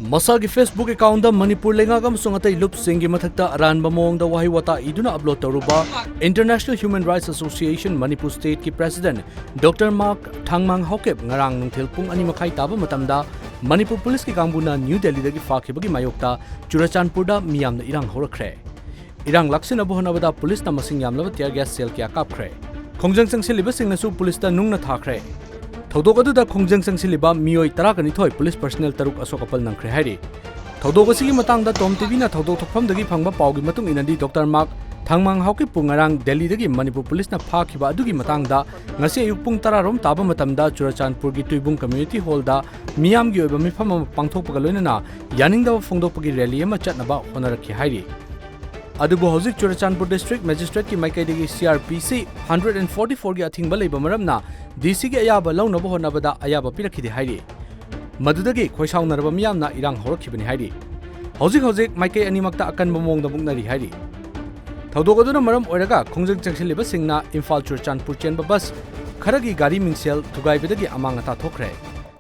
Masagi Facebook account da Manipur lengagam sungatai lup singi mathakta aran bamong da wahi wata iduna upload taruba International Human Rights Association Manipur State ki President Dr. Thangmang haoikip ngarang nungthil pung 2:30 taba matamda Manipur Police ki kangbuna New Delhi dagi phakhibagi mayokta Churachandpur da miyamna erang hourakhre. Erang laksina bohonabada police na masing yamlaba tear gas cell kya kapkhre. Khongjang sangsilliba singnasu police da nungna thakre. Thodok aduda khongjang sangsilliba meeoi 12 police personnel taruk asok apal nangkhre hairi. Thodok asigi matangda TOMTV na thodok thokphamdagi phangba pawgi matung inandi Dr. Thangmang haoikip ngarang Delhi dagi Manipur police na phakhiba adugi matangda ngasi ayuk pung 10 rom taba matamda Churachandpur gi Tuibung community hall da miyam gi oiba mifam ama pangthokpaga loinana yaningda phongdokpagi rally ama chatnaba honarakhi hairi. Adubu hauzik Churachandpur district magistrate ki maikaidagi CRPC 144 gi athingba leiba maramna DC gi ayaba launaba honabada ayaba pirakhidi hairi. Madudagi khoisaunaraba miyamna erang horakhibani hairi. Hauzik maikai animakta akan mamongda muknari hairi. Thodok aduna maram oiraga khongjang changsilliba singna Imphal Churachandpur chenba bus kharagi gari mingsel thugaibadagi amangata thokre.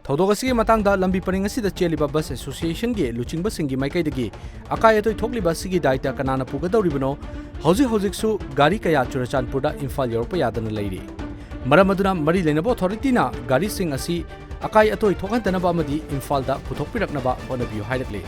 Thodok asigi matangda lambi paring asida cheliba bus association gi luchingba singi maikaidagi akai atoi thokliba sigi daita kanana pugadoribano hauzik su gari kaya Churachandpur da Imphal yorpa yadana leiri. Maram aduna mari leinaba authority na gari sing asi akai atoi thokhantanaba amadi Imphal da puthokpiraknaba honabiyo hairakle.